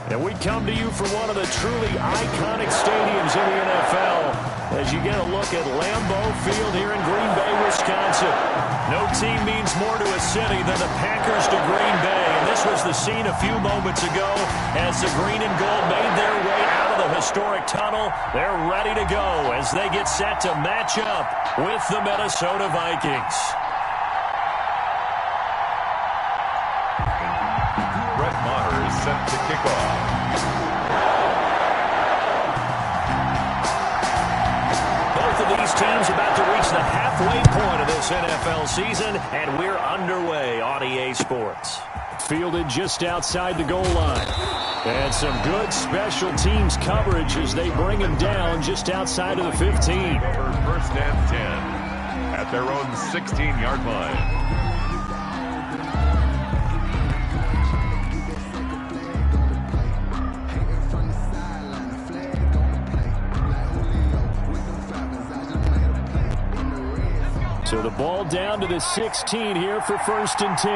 And we come to you from one of the truly iconic stadiums in the NFL as you get a look at Lambeau Field here in Green Bay, Wisconsin. No team means more to a city than the Packers to Green Bay. And this was the scene a few moments ago as the green and gold made their way out of the historic tunnel. They're ready to go as they get set to match up with the Minnesota Vikings. Set to kick off. Both of these teams about to reach the halfway point of this NFL season, and we're underway on EA Sports. Fielded just outside the goal line. And some good special teams coverage as they bring him down just outside of the 15. For first and 10 at their own 16-yard line. So the ball down to the 16 here for first and 10.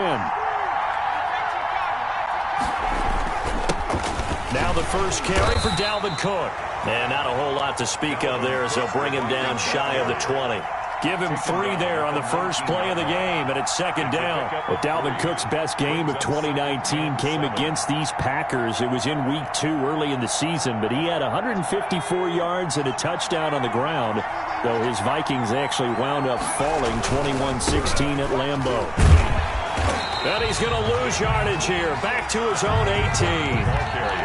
Now the first carry for Dalvin Cook. And not a whole lot to speak of there as they'll bring him down shy of the 20. Give him 3 there on the first play of the game, and it's second down. But Dalvin Cook's best game of 2019 came against these Packers. It was in Week 2 early in the season, but he had 154 yards and a touchdown on the ground, though his Vikings actually wound up falling 21-16 at Lambeau. And he's going to lose yardage here. Back to his own 18.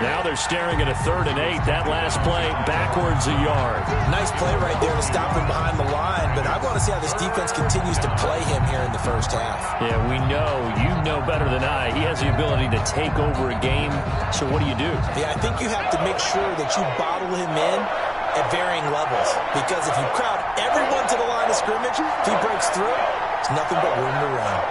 Now they're staring at a 3rd and 8. That last play backwards a yard. Nice play right there to stop him behind the line, but I want to see how this defense continues to play him here in the first half. Yeah, we know. You know better than I. He has the ability to take over a game. So what do? Yeah, I think you have to make sure that you bottle him in at varying levels, because if you crowd everyone to the line of scrimmage, if he breaks through, it's nothing but room to run.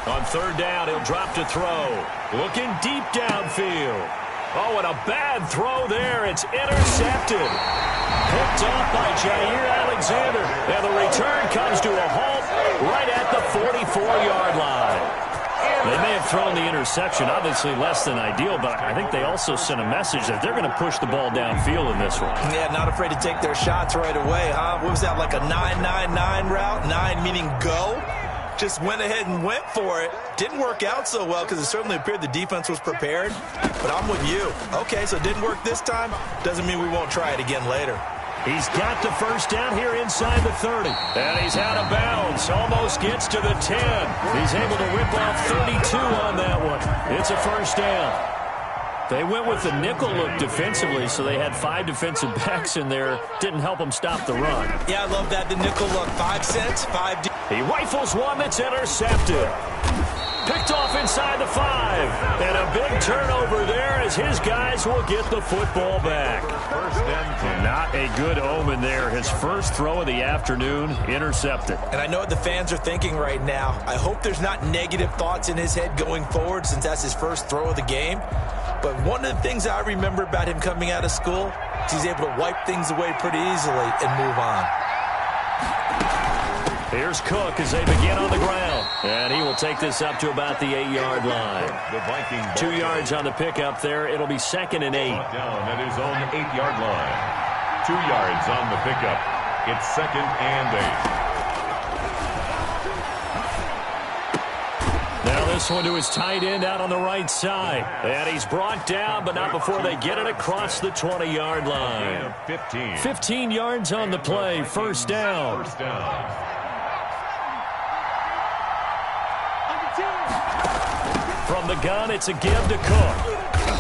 On 3rd down, he'll drop to throw. Looking deep downfield. Oh, and a bad throw there. It's intercepted. Picked off by Jair Alexander. And the return comes to a halt right at the 44-yard line. They may have thrown the interception, obviously less than ideal, but I think they also sent a message that they're going to push the ball downfield in this one. Yeah, not afraid to take their shots right away, huh? What was that, like a 9-9-9 route? 9 meaning go? Just went ahead and went for it. Didn't work out so well because it certainly appeared the defense was prepared. But I'm with you. Okay, so it didn't work this time. Doesn't mean we won't try it again later. He's got the first down here inside the 30. And he's out of bounds. Almost gets to the 10. He's able to rip off 32 on that one. It's a first down. They went with the nickel look defensively, so they had 5 defensive backs in there. Didn't help them stop the run. Yeah, I love that, the nickel look. 5 cents, 5 deep. He rifles one that's intercepted. Picked off inside the 5. And a big turnover there as his guys will get the football back. First and 10. Not a good omen there. His first throw of the afternoon, intercepted. And I know what the fans are thinking right now. I hope there's not negative thoughts in his head going forward since that's his first throw of the game. But one of the things I remember about him coming out of school is he's able to wipe things away pretty easily and move on. Here's Cook as they begin on the ground. And he will take this up to about the 8-yard line. The Vikings 2 yards on the pickup there. It'll be 2nd and 8. down at his own 8-yard line. 2 yards on the pickup. It's 2nd and 8. Now this one to his tight end out on the right side. And he's brought down, but not before they get it across the 20-yard line. 15. 15 yards on the play. First down. First down. From the gun, it's a give to Cook.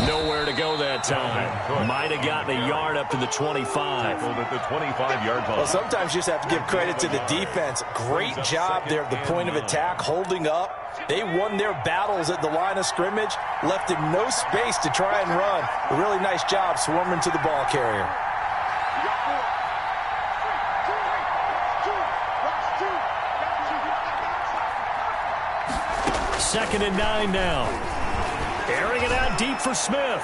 Nowhere to go that time. Might have gotten a yard up to the 25. At the 25-yard line. Well, sometimes you just have to give credit to the defense. Great job there at the point of attack, holding up. They won their battles at the line of scrimmage, left him no space to try and run. A really nice job swarming to the ball carrier. Second and 9 now. Airing it out deep for Smith.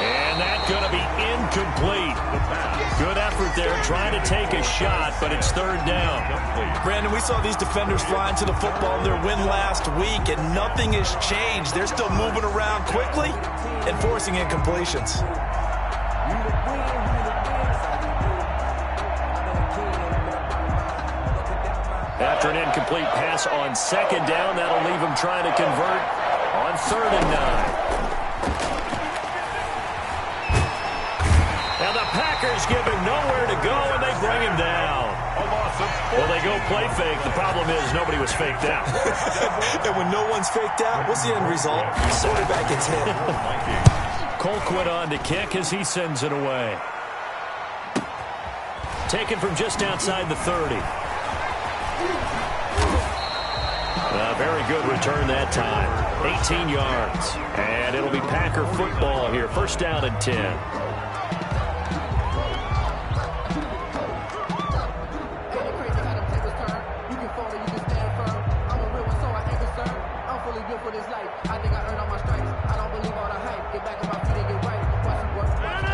And that's going to be incomplete. Good effort start there, trying to take a shot, but it's third down. Brandon, we saw these defenders flying to the football in their win last week, and nothing has changed. They're still moving around quickly and forcing incompletions. After an incomplete pass on second down, that'll leave him trying to convert on 3rd and 9. Now the Packers give him nowhere to go, and they bring him down. Well, they go play fake. The problem is nobody was faked out. And when no one's faked out, what's the end result? Quarterback gets hit. Colquitt on to kick as he sends it away. Taken from just outside the 30. A very good return that time. 18 yards. And it'll be Packer football here. First down and 10.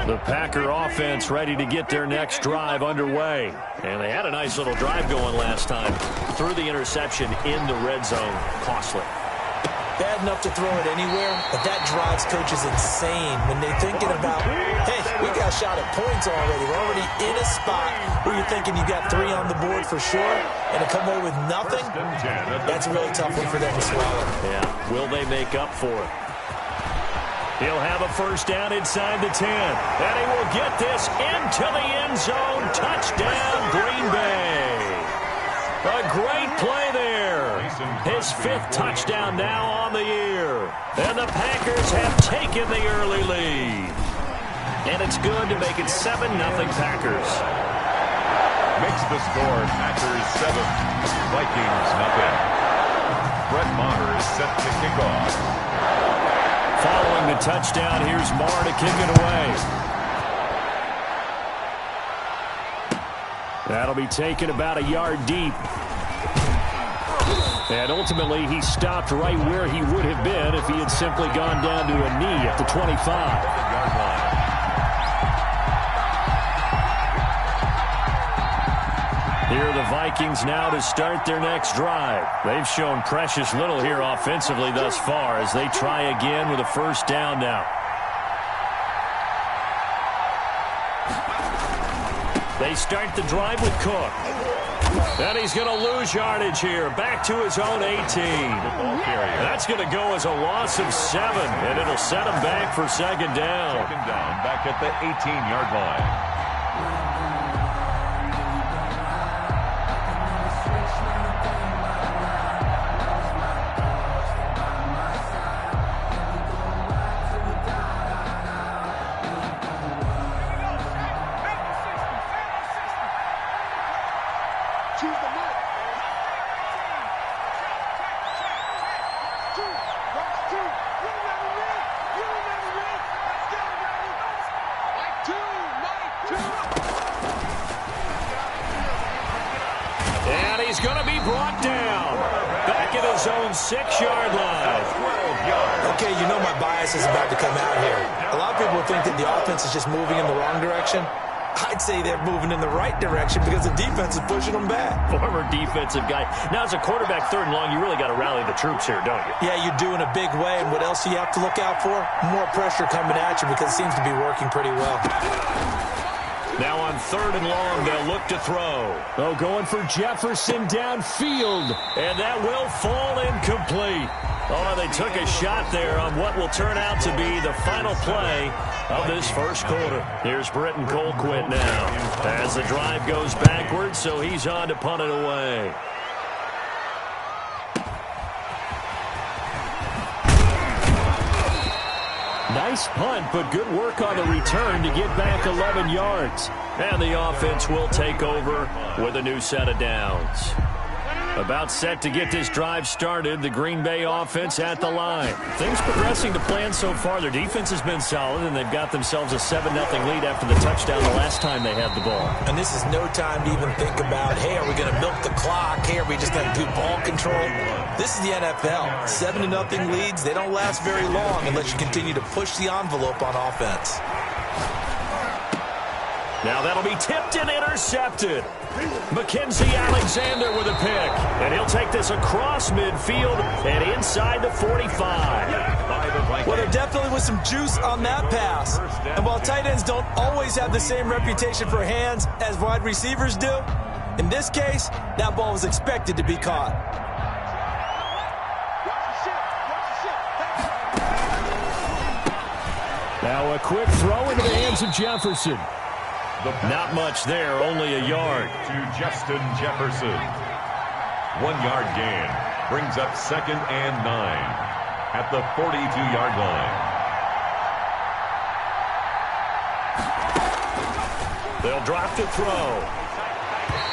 The Packer offense ready to get their next drive underway. And they had a nice little drive going last time. Threw the interception in the red zone. Costly. Bad enough to throw it anywhere, but that drives coaches insane when they're thinking about, hey, we got shot at points already. We're already in a spot where you're thinking you got 3 on the board for sure, and to come away with nothing, that's a really tough one for them to swallow. Yeah, will they make up for it? He'll have a first down inside the 10. And he will get this into the end zone. Touchdown, Green Bay. A great play there. His 5th touchdown now on the year. And the Packers have taken the early lead. And it's good to make it 7-0 Packers. Makes the score Packers 7, Vikings nothing. Brett Maher is set to kick off. Following the touchdown, here's Maher to kick it away. That'll be taken about a yard deep. And ultimately, he stopped right where he would have been if he had simply gone down to a knee at the 25. Here are the Vikings now to start their next drive. They've shown precious little here offensively thus far as they try again with a first down now. They start the drive with Cook. And he's going to lose yardage here. Back to his own 18. That's going to go as a loss of 7, and it'll set him back for second down. Second down, back at the 18-yard line. And he's going to be brought down. Back at his own 6-yard line. Okay, you know my bias is about to come out here. A lot of people think that the offense is just moving in the wrong direction. I'd say they're moving in the right direction because the defense is pushing them back. Former defensive guy. Now, as a quarterback, 3rd and long, you really got to rally the troops here, don't you? Yeah, you do in a big way. And what else do you have to look out for? More pressure coming at you because it seems to be working pretty well. Now on 3rd and long, they'll look to throw. Oh, going for Jefferson downfield. And that will fall incomplete. Oh, they took a shot there on what will turn out to be the final play of this first quarter. Here's Britton Colquitt now as the drive goes backwards, so he's on to punt it away. Nice punt, but good work on the return to get back 11 yards. And the offense will take over with a new set of downs. About set to get this drive started, the Green Bay offense at the line. Things progressing to plan so far. Their defense has been solid, and they've got themselves a 7-0 lead after the touchdown the last time they had the ball. And this is no time to even think about, hey, are we going to milk the clock? Hey, are we just going to do ball control? This is the NFL. 7-0 leads, they don't last very long unless you continue to push the envelope on offense. Now that'll be tipped and intercepted. Mackenzie Alexander with a pick. And he'll take this across midfield and inside the 45. Well, there definitely was some juice on that pass. And while tight ends don't always have the same reputation for hands as wide receivers do, in this case, that ball was expected to be caught. Now a quick throw into the hands of Jefferson. Not much there, only a yard. To Justin Jefferson. 1 yard gain. Brings up 2nd and 9 at the 42-yard line. They'll drop to throw.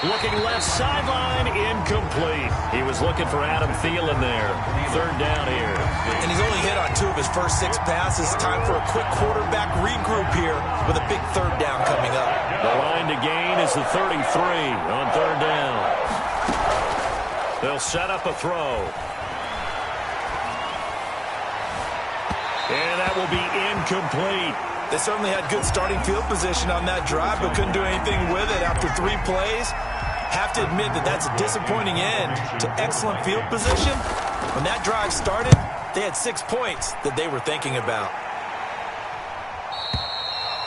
Looking left sideline, incomplete. He was looking for Adam Thielen there. 3rd down here. And he's only hit on 2 of his first 6 passes. Time for a quick quarterback regroup here with a big 3rd down coming up. The line to gain is the 33 on 3rd down. They'll set up a throw. And that will be incomplete. They certainly had good starting field position on that drive, but couldn't do anything with it after 3 plays. Have to admit that that's a disappointing end to excellent field position. When that drive started, they had 6 points that they were thinking about.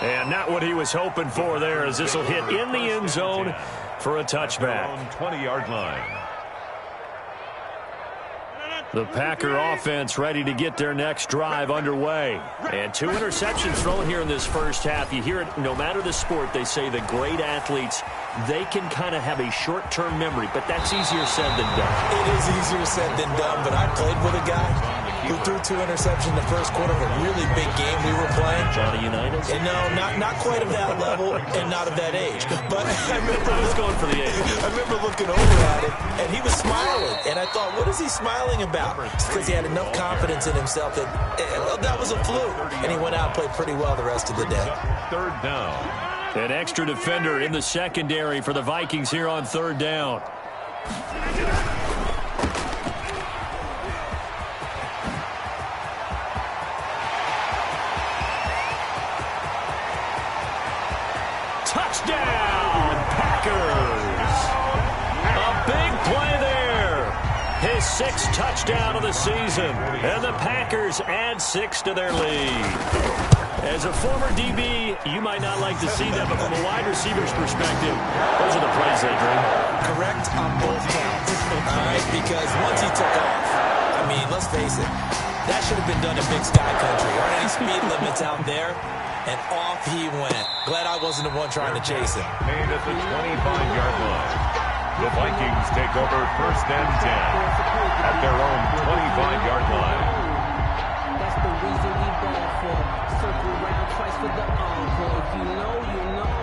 And not what he was hoping for there, as this will hit in the end zone for a touchback. 20-yard line. The Packer offense ready to get their next drive underway. And 2 interceptions thrown here in this first half. You hear it, no matter the sport, they say the great athletes, they can kind of have a short-term memory, but that's easier said than done. It is easier said than done, but I played with a guy who threw 2 interceptions in the first quarter of a really big game we were playing. Johnny Unitas? And no, not quite of that level and not of that age. But I remember I was going for the age. I remember looking over at him, and he was smiling. And I thought, what is he smiling about? It's because he had enough confidence in himself that that was a fluke. And he went out and played pretty well the rest of the day. 3rd down. An extra defender in the secondary for the Vikings here on 3rd down. Touchdown, Packers! A big play there. His 6th touchdown of the season. And the Packers add 6 to their lead. As a former DB, you might not like to see that, but from a wide receiver's perspective, those are the plays they dream. Correct on both counts. All right, because once he took off, I mean, let's face it, that should have been done in Big Sky Country. Aren't any speed limits out there? And off he went. Glad I wasn't the one trying to chase him. Made at the 25-yard line. The Vikings take over 1st and 10 at their own 25-yard line. That's the reason we ball for. Circle around twice for the encore. If you know, you know.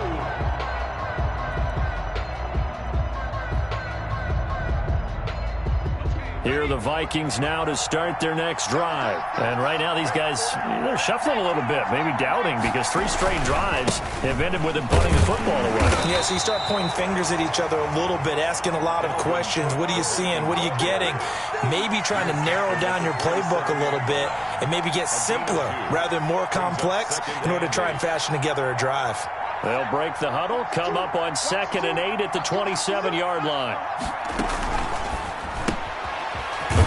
Here are the Vikings now to start their next drive. And right now these guys, they're shuffling a little bit, maybe doubting, because 3 straight drives have ended with them punting the football away. Yeah, so you start pointing fingers at each other a little bit, asking a lot of questions. What are you seeing? What are you getting? Maybe trying to narrow down your playbook a little bit and maybe get simpler rather than more complex in order to try and fashion together a drive. They'll break the huddle, come up on 2nd and 8 at the 27-yard line.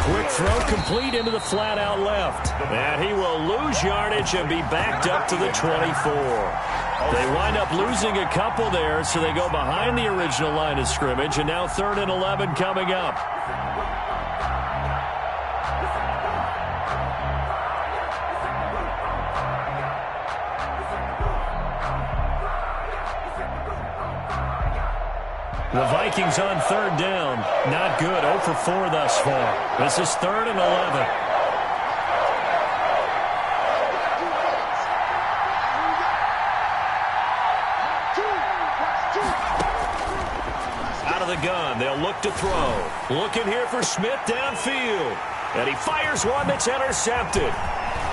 Quick throw complete into the flat out left. And he will lose yardage and be backed up to the 24. They wind up losing a couple there, so they go behind the original line of scrimmage, and now 3rd and 11 coming up. The Vikings on 3rd down. Not good. 0 for 4 thus far. This is 3rd and 11. Out of the gun. They'll look to throw. Looking here for Smith downfield. And he fires one that's intercepted.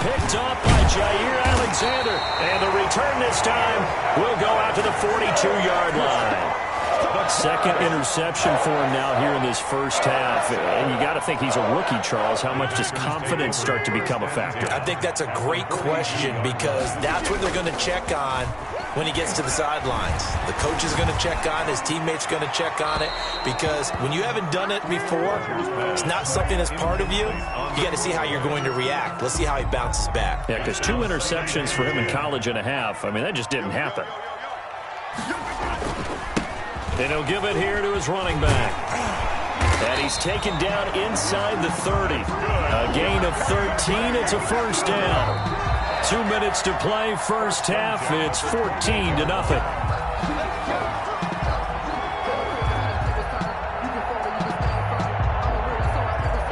Picked off by Jair Alexander. And the return this time will go out to the 42-yard line. 2nd interception for him now here in this first half. And you got to think he's a rookie, Charles. How much does confidence start to become a factor? I think that's a great question, because that's what they're going to check on when he gets to the sidelines. The coach is going to check on it. His teammates going to check on it, because when you haven't done it before, it's not something that's part of you. You got to see how you're going to react. Let's see how he bounces back. Yeah, because 2 interceptions for him in college and a half. I mean, that just didn't happen. And he'll give it here to his running back. And he's taken down inside the 30. A gain of 13. It's a first down. 2 minutes to play, first half. It's 14-0.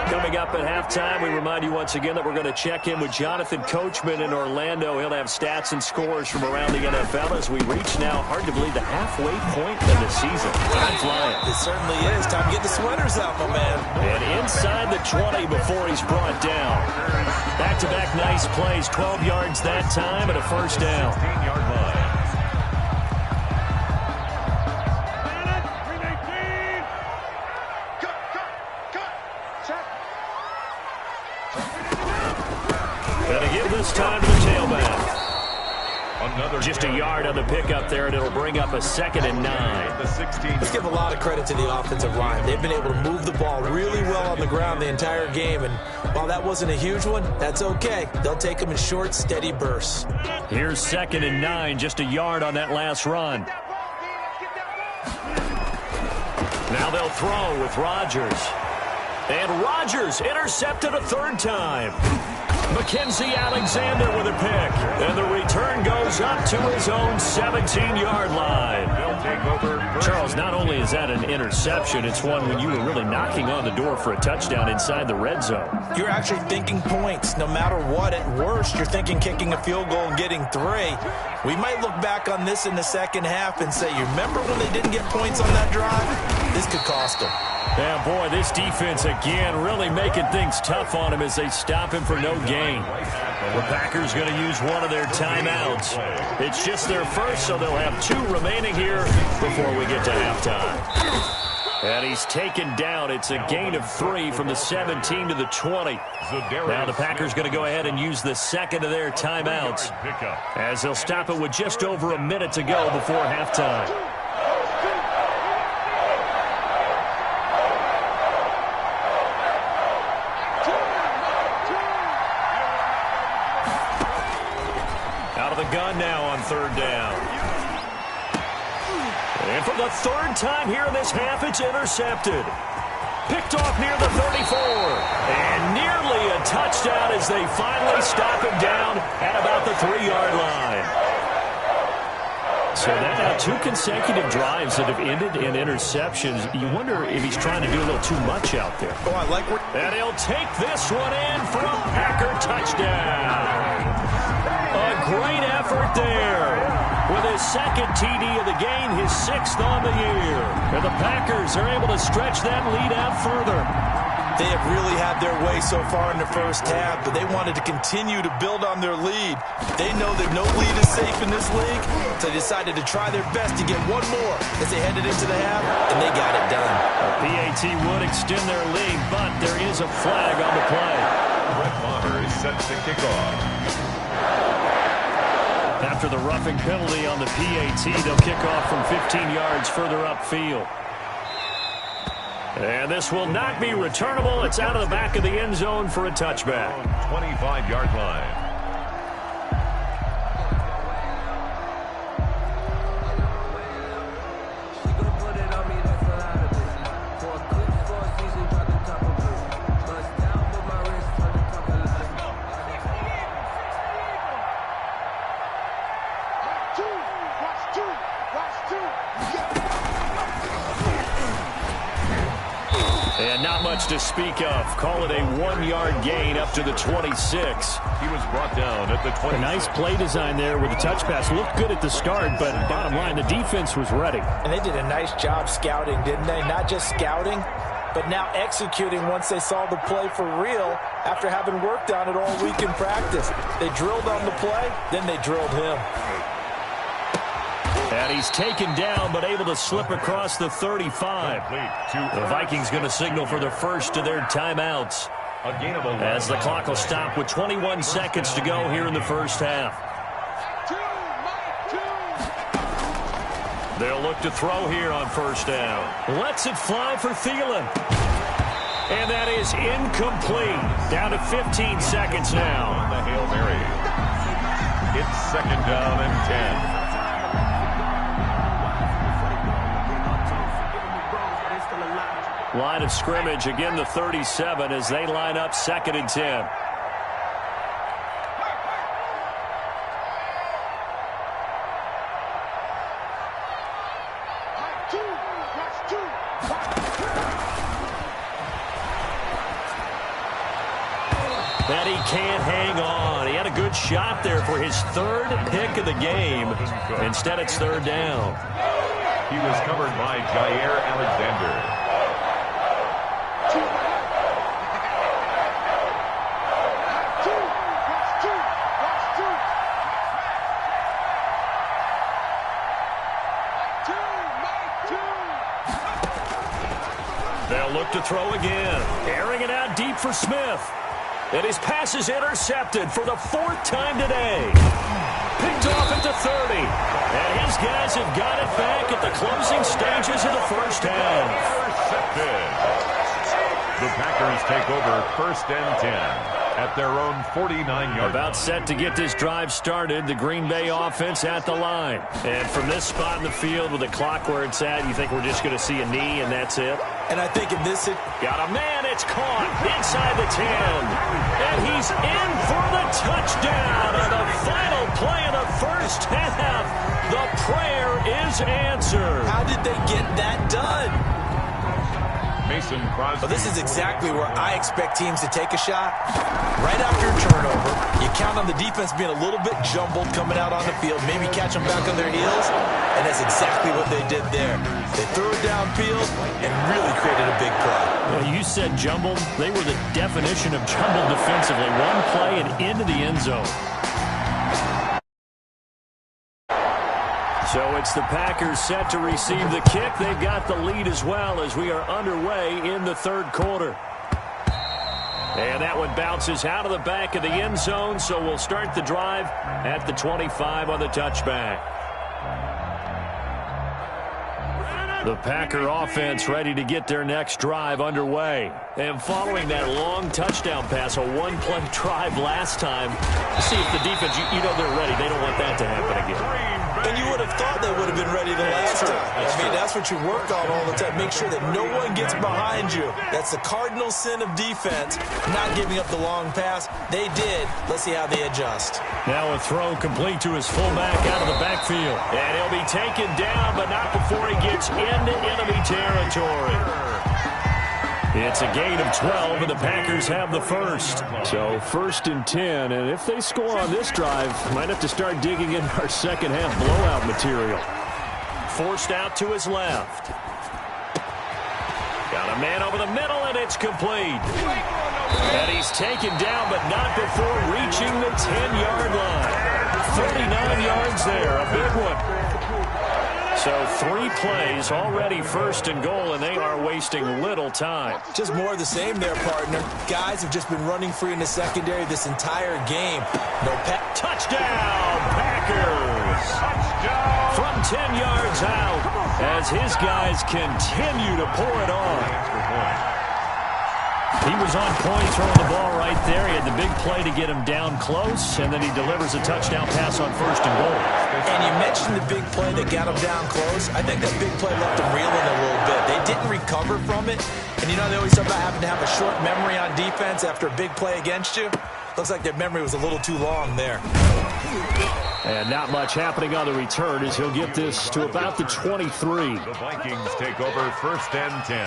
Coming up at halftime, we remind you once again that we're going to check in with Jonathan Coachman in Orlando. He'll have stats and scores from around the NFL as we reach now, hard to believe, the halfway point of the season. Time flying. It certainly is. Time to get the sweaters out, my man. And inside the 20 before he's brought down. Back-to-back nice plays, 12 yards that time and a first down. 16-yard line. Gonna give this time to the tailback. Just a yard on the pickup there, and it'll bring up a 2nd and 9. Let's give a lot of credit to the offensive line. They've been able to move the ball really well on the ground the entire game, and while that wasn't a huge one, that's okay. They'll take them in short, steady bursts. Here's 2nd and 9, just a yard on that last run. Now they'll throw with Rodgers. And Rodgers intercepted a 3rd time. Mackenzie Alexander with a pick. And the return goes up to his own 17-yard line. Charles, not only is that an interception, it's one when you were really knocking on the door for a touchdown inside the red zone. You're actually thinking points. No matter what, at worst, you're thinking kicking a field goal and getting 3. We might look back on this in the second half and say, you remember when they didn't get points on that drive? This could cost them. Yeah, boy, this defense again really making things tough on him as they stop him for no gain. The Packers going to use one of their timeouts. It's just their first, so they'll have 2 remaining here before we get to halftime. And he's taken down. It's a gain of 3 from the 17 to the 20. Now the Packers going to go ahead and use the 2nd of their timeouts as they'll stop it with just over a minute to go before halftime. Gun now on 3rd down. And for the 3rd time here in this half, it's intercepted. Picked off near the 34. And nearly a touchdown as they finally stop him down at about the 3-yard line. So that now 2 consecutive drives that have ended in interceptions. You wonder if he's trying to do a little too much out there. Oh, I like where... And he'll take this one in for a Packer touchdown. A great effort there. With his 2nd TD of the game, his 6th on the year. And the Packers are able to stretch that lead out further. They have really had their way so far in the first half, but they wanted to continue to build on their lead. They know that no lead is safe in this league, so they decided to try their best to get one more as they headed into the half, and they got it done. PAT would extend their lead, but there is a flag on the play. Brett Maher is set to kick off. After the roughing penalty on the PAT, they'll kick off from 15 yards further upfield. And this will not be returnable. It's out of the back of the end zone for a touchback. 25-yard line. And not much to speak of. Call it a 1-yard gain up to the 26. He was brought down at the 20. A nice play design there with the touch pass. Looked good at the start, but bottom line, the defense was ready. And they did a nice job scouting, didn't they? Not just scouting, but now executing once they saw the play for real after having worked on it all week in practice. They drilled on the play, then they drilled him. And he's taken down, but able to slip across the 35. The Vikings going to signal for the first of their timeouts as the clock will stop with 21 seconds to go here in the first half. They'll look to throw here on first down. Lets it fly for Thielen. And that is incomplete. Down to 15 seconds now. On the Hail Mary. It's second down and 10. Line of scrimmage, again the 37 as they line up second and 10. And he can't hang on. He had a good shot there for his third pick of the game. Instead, it's third down. He was covered by Jair Alexander. They'll look to throw again. Airing it out deep for Smith. And his pass is intercepted for the fourth time today. Picked off at the 30. And his guys have got it back at the closing stages of the first half. Intercepted. The Packers take over first and 10 at their own 49-yard. About set to get this drive started. The Green Bay offense at the line. And from this spot in the field with the clock where it's at, you think we're just going to see a knee and that's it? And I think in this... Got a man, it's caught inside the 10. And he's in for the touchdown on the final play of the first half. The prayer is answered. How did they get that done? Mason Crosby. Well, this is exactly where I expect teams to take a shot. Right after a turnover, you count on the defense being a little bit jumbled coming out on the field, maybe catch them back on their heels, and that's exactly what they did there. They threw it downfield and really created a big play. Well, you said jumbled. They were the definition of jumbled defensively. One play and into the end zone. So it's the Packers set to receive the kick. They've got the lead as well as we are underway in the third quarter. And that one bounces out of the back of the end zone, so we'll start the drive at the 25 on the touchback. The Packer offense ready to get their next drive underway. And following that long touchdown pass, a one-play drive last time, see if the defense, you know they're ready. They don't want that to happen again. And you would have thought they would have been ready the last time. That's what you work on all the time. Make sure that no one gets behind you. That's the cardinal sin of defense, not giving up the long pass. They did. Let's see how they adjust. Now a throw complete to his fullback out of the backfield. And he'll be taken down, but not before he gets into enemy territory. It's a gain of 12, and the Packers have the first. So first and 10, and if they score on this drive, might have to start digging in our second half blowout material. Forced out to his left. Got a man over the middle, and it's complete. And he's taken down, but not before reaching the 10-yard line. 39 yards there, a big one. So 3 plays already first and goal, and they are wasting little time. Just more of the same there, partner. Guys have just been running free in the secondary this entire game. Touchdown, Packers! Touchdown! From 10 yards out as his guys continue to pour it on. He was on point throwing the ball right there. He had the big play to get him down close, and then he delivers a touchdown pass on first and goal. And you mentioned the big play that got him down close. I think that big play left him reeling a little bit. They didn't recover from it. And you know they always talk about having to have a short memory on defense after a big play against you. Looks like their memory was a little too long there. And not much happening on the return as he'll get this to about the 23. The Vikings take over first and 10.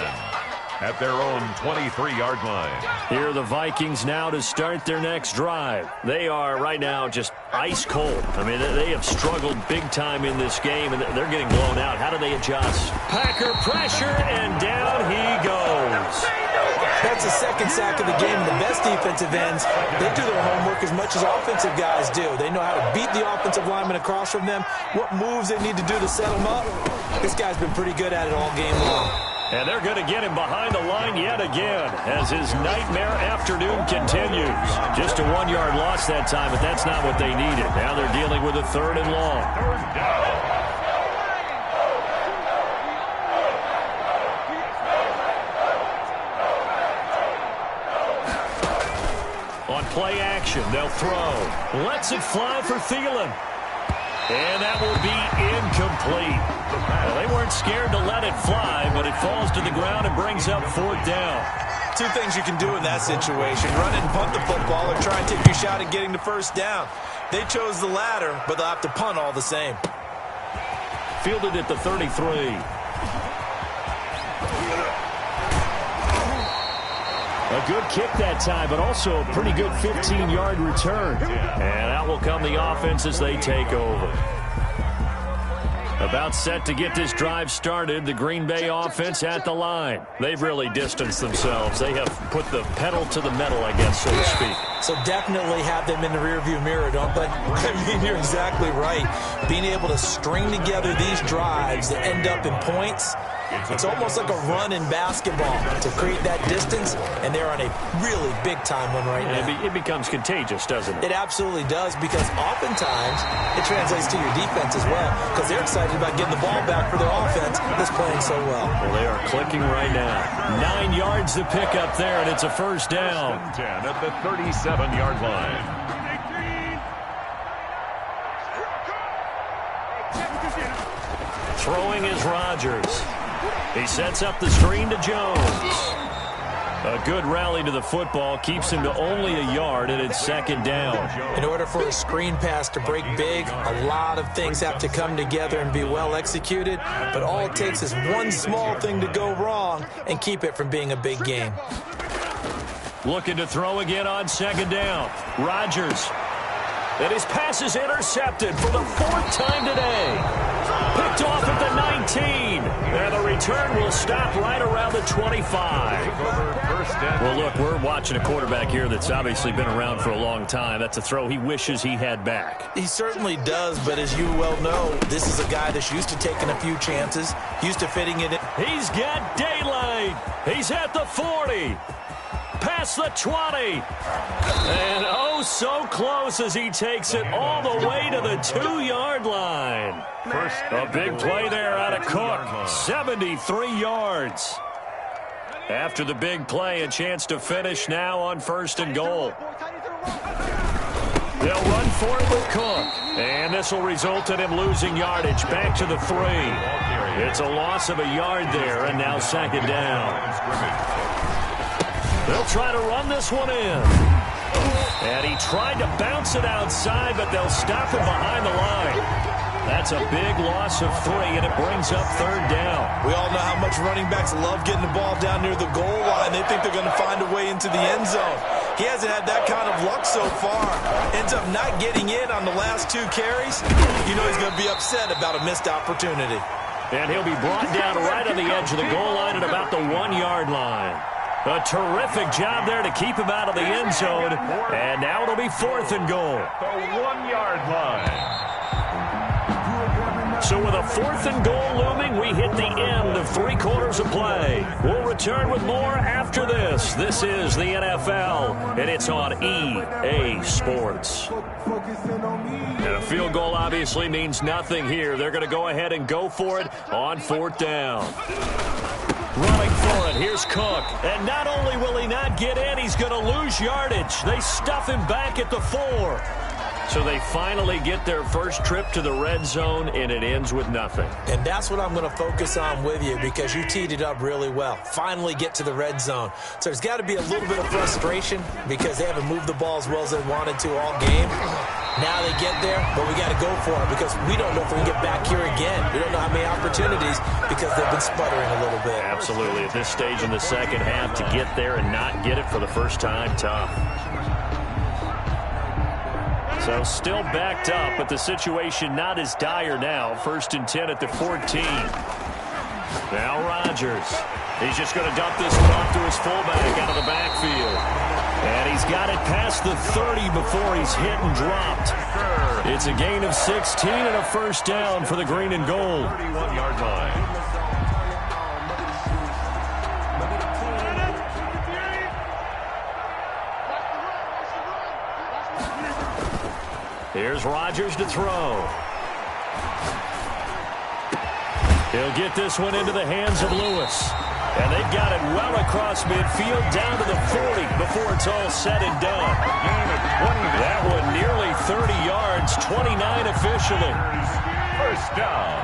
At their own 23-yard line. Here are the Vikings now to start their next drive. They are right now just ice cold. I mean, they have struggled big time in this game, and they're getting blown out. How do they adjust? Packer pressure, and down he goes. That's the second sack of the game. The best defensive ends, they do their homework as much as offensive guys do. They know how to beat the offensive lineman across from them, what moves they need to do to set them up. This guy's been pretty good at it all game long. And they're going to get him behind the line yet again as his nightmare afternoon continues. Just a 1-yard loss that time, but that's not what they needed. Now they're dealing with a third and long. Third down. formation. They'll throw. Lets it fly for Thielen. And that will be incomplete. Well, they weren't scared to let it fly, but it falls to the ground and brings up 4th down. Two things you can do in that situation. Run it and punt the football or try and take your shot at getting the first down. They chose the latter, but they'll have to punt all the same. Fielded at the 33. A good kick that time, but also a pretty good 15-yard return. And out will come the offense as they take over. About set to get this drive started, the Green Bay offense at the line. They've really distanced themselves. They have put the pedal to the metal, I guess, so to speak. So definitely have them in the rearview mirror, don't they? I mean, you're exactly right. Being able to string together these drives that end up in points, it's almost like a run in basketball to create that distance, and they're on a really big-time one right now. It becomes contagious, doesn't it? It absolutely does, because oftentimes it translates to your defense as well, because they're excited about getting the ball back for their offense that's playing so well. Well, they are clicking right now. 9 yards to pick up there, and it's a first down. 10 at the 37-yard line. Throwing is Rodgers. He sets up the screen to Jones. A good rally to the football keeps him to only a yard, and it's 2nd down. In order for a screen pass to break big, a lot of things have to come together and be well executed, but all it takes is one small thing to go wrong and keep it from being a big game. Looking to throw again on 2nd down. Rodgers. And his pass is intercepted for the 4th time today. Picked off at the 19. And the return will stop right around the 25. Well, look, we're watching a quarterback here that's obviously been around for a long time. That's a throw he wishes he had back. He certainly does, but as you well know, this is a guy that's used to taking a few chances, used to fitting it in. He's got daylight. He's at the 40. Past the 20. And oh, so close as he takes it all the way to the 2-yard line. A big play there out of Cook. 73 yards. After the big play, a chance to finish now on 1st and goal. They'll run for it with Cook. And this will result in him losing yardage back to the 3. It's a loss of a yard there, and now 2nd down. They'll try to run this one in. And he tried to bounce it outside, but they'll stop him behind the line. That's a big loss of 3, and it brings up 3rd down. We all know how much running backs love getting the ball down near the goal line. They think they're going to find a way into the end zone. He hasn't had that kind of luck so far. Ends up not getting in on the last 2 carries. You know he's going to be upset about a missed opportunity. And he'll be brought down right on the edge of the goal line at about the 1-yard line. A terrific job there to keep him out of the end zone. And now it'll be 4th and goal. The 1-yard line. So with a 4th and goal looming, we hit the end of 3 quarters of play. We'll return with more after this. This is the NFL, and it's on EA Sports. And a field goal obviously means nothing here. They're going to go ahead and go for it on 4th down. Running for it, here's Cook. And not only will he not get in, he's going to lose yardage. They stuff him back at the 4. So they finally get their first trip to the red zone, and it ends with nothing. And that's what I'm going to focus on with you, because you teed it up really well. Finally get to the red zone. So there's got to be a little bit of frustration because they haven't moved the ball as well as they wanted to all game. Now they get there, but we got to go for it because we don't know if we can get back here again. We don't know how many opportunities because they've been sputtering a little bit. Absolutely. At this stage in the second half, to get there and not get it for the first time, tough. So still backed up, but the situation not as dire now. 1st and 10 at the 14. Now Rodgers. He's just going to dump this one off to his fullback out of the backfield. And he's got it past the 30 before he's hit and dropped. It's a gain of 16 and a first down for the green and gold. 31-yard line. Here's Rodgers to throw. He'll get this one into the hands of Lewis. And they've got it well across midfield down to the 40 before it's all said and done. That one nearly 30 yards, 29 officially. First down.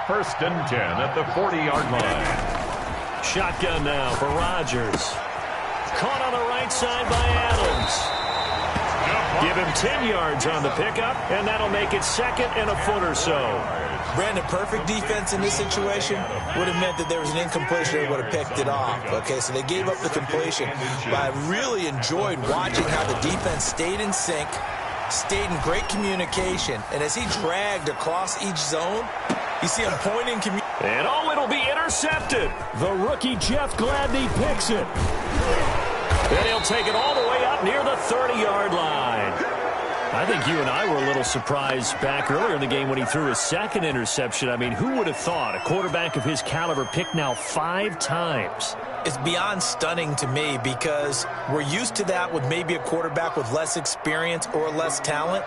1st and 10 at the 40-yard line. Shotgun now for Rodgers. Caught on the right side by Adams. Give him 10 yards on the pickup, and that'll make it 2nd and a foot or so. Brandon, perfect defense in this situation would have meant that there was an incompletion. They would have picked it off. Okay, so they gave up the completion. But I really enjoyed watching how the defense stayed in sync, stayed in great communication, and as he dragged across each zone, you see him pointing. And it'll be intercepted. The rookie Jeff Gladney picks it. Then he'll take it all the way up near the 30-yard line. I think you and I were a little surprised back earlier in the game when he threw his 2nd interception. I mean, who would have thought a quarterback of his caliber picked now 5 times? It's beyond stunning to me because we're used to that with maybe a quarterback with less experience or less talent.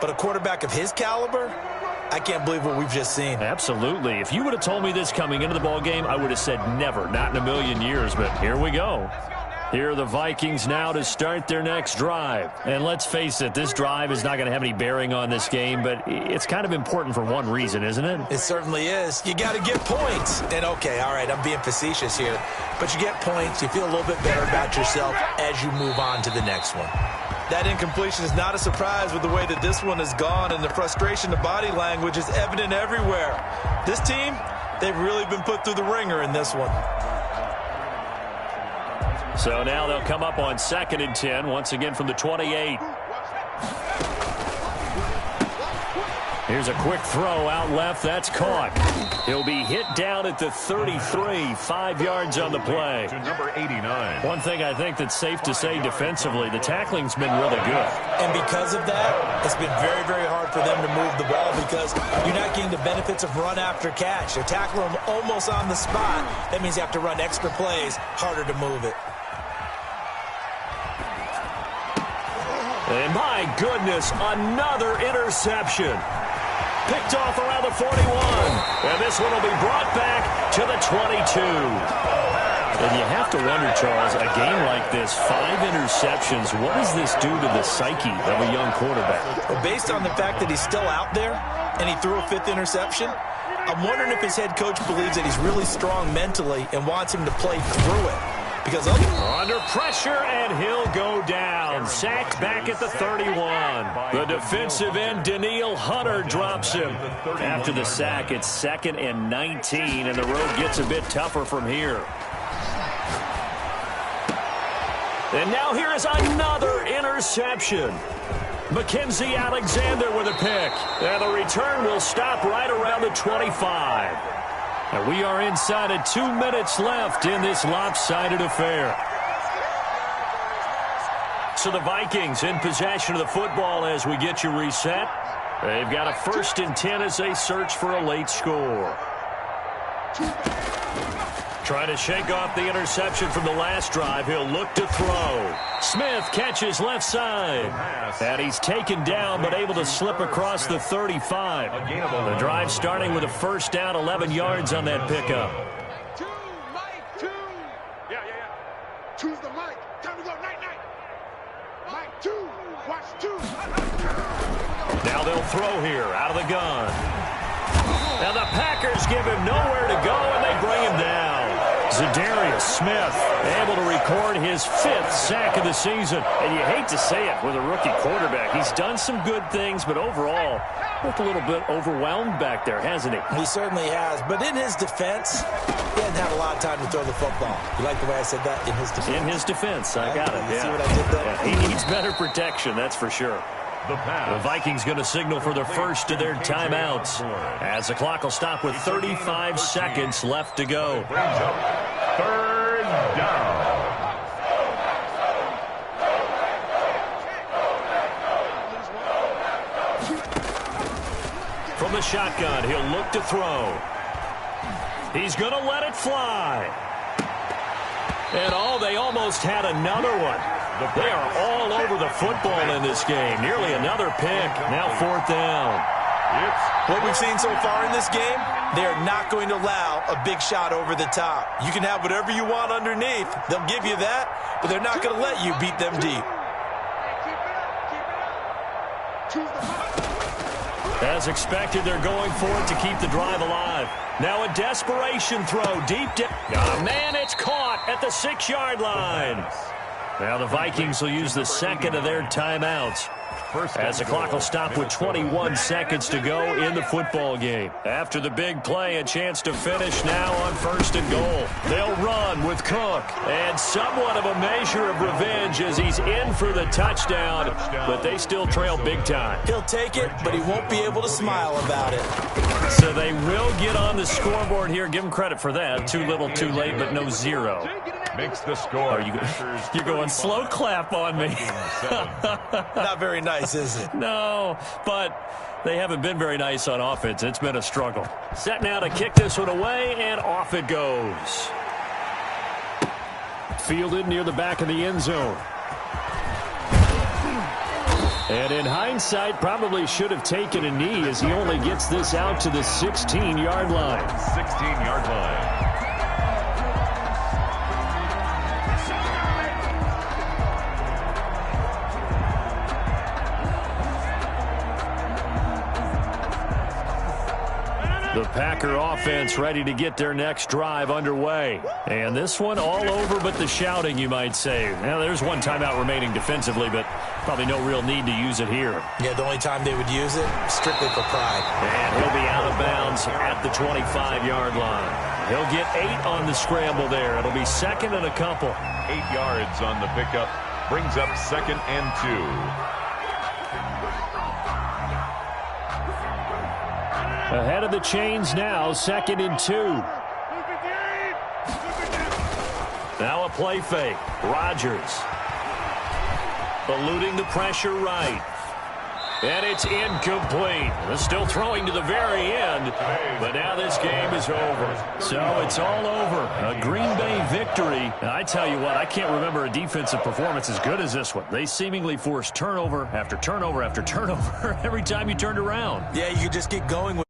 But a quarterback of his caliber, I can't believe what we've just seen. Absolutely. If you would have told me this coming into the ball game, I would have said never, not in a million years. But here we go. Here are the Vikings now to start their next drive. And let's face it, this drive is not going to have any bearing on this game, but it's kind of important for one reason, isn't it? It certainly is. You got to get points. And, okay, all right, I'm being facetious here. But you get points, you feel a little bit better about yourself as you move on to the next one. That incompletion is not a surprise with the way that this one has gone, and the frustration, the body language is evident everywhere. This team, they've really been put through the ringer in this one. So now they'll come up on 2nd and 10, once again from the 28. Here's a quick throw out left. That's caught. He'll be hit down at the 33, 5 yards on the play. To number 89. One thing I think that's safe to say defensively, the tackling's been really good. And because of that, it's been very, very hard for them to move the ball because you're not getting the benefits of run after catch. They're tackling them almost on the spot. That means you have to run extra plays, harder to move it. And my goodness, another interception. Picked off around the 41. And this one will be brought back to the 22. And you have to wonder, Charles, a game like this, 5 interceptions, what does this do to the psyche of a young quarterback? Well, based on the fact that he's still out there and he threw a 5th interception, I'm wondering if his head coach believes that he's really strong mentally and wants him to play through it. Because under pressure, and he'll go down. Sacked back at the 31. The defensive end, Danielle Hunter, drops him. After the sack, it's 2nd and 19, and the road gets a bit tougher from here. And now here is another interception. Mackenzie Alexander with a pick. And the return will stop right around the 25. And we are inside of 2 minutes left in this lopsided affair. So the Vikings in possession of the football as we get you reset. They've got a 1st and 10 as they search for a late score. Trying to shake off the interception from the last drive. He'll look to throw. Smith catches left side. And he's taken down but able to slip across the 35. The drive starting with a 1st down, 11 yards on that pickup. Two, Mike, two. Yeah. Two's the mic. Time to go, night. Mike, 2. Watch 2. Now they'll throw here out of the gun. Now the Packers give him nowhere to go, and they bring him down. Zadarius Smith able to record his 5th sack of the season. And you hate to say it with a rookie quarterback. He's done some good things, but overall, looked a little bit overwhelmed back there, hasn't he? He certainly has. But in his defense, he hasn't had a lot of time to throw the football. You like the way I said that? In his defense. In his defense. I got it. You see what I did there? Yeah, he needs better protection, that's for sure. The Vikings going to signal for the first of their timeouts as the clock will stop with 35 seconds left to go. 3rd down. From the shotgun, he'll look to throw. He's going to let it fly. And they almost had another one. They are all over the football in this game. Nearly another pick. Now 4th down. What we've seen so far in this game, they are not going to allow a big shot over the top. You can have whatever you want underneath. They'll give you that, but they're not going to let you beat them deep. As expected, they're going for it to keep the drive alive. Now a desperation throw deep down. Oh, man, it's caught at the 6-yard line. Now the Vikings will use the second of their timeouts, as the clock will stop with 21 seconds to go in the football game. After the big play, a chance to finish now on 1st and goal. They'll run with Cook, and somewhat of a measure of revenge as he's in for the touchdown, but they still trail big time. He'll take it, but he won't be able to smile about it. So they will get on the scoreboard here. Give them credit for that. Too little, too late, but no 0. Makes the score. You're going slow clap on me. Not very nice, is it? No, but they haven't been very nice on offense. It's been a struggle. Set now to kick this one away, and off it goes. Fielded near the back of the end zone. And in hindsight, probably should have taken a knee as he only gets this out to the 16-yard line. 16-yard line. The Packer offense ready to get their next drive underway. And this one all over but the shouting, you might say. Now, there's one timeout remaining defensively, but probably no real need to use it here. Yeah, the only time they would use it, strictly for pride. And he'll be out of bounds at the 25-yard line. He'll get 8 on the scramble there. It'll be second and a couple. 8 yards on the pickup. Brings up 2nd and 2. Ahead of the chains now, 2nd and 2. Now a play fake. Rodgers eluding the pressure right. And it's incomplete. They're still throwing to the very end, but now this game is over. So it's all over. A Green Bay victory. And I tell you what, I can't remember a defensive performance as good as this one. They seemingly forced turnover after turnover after turnover every time you turned around. Yeah, you could just get going with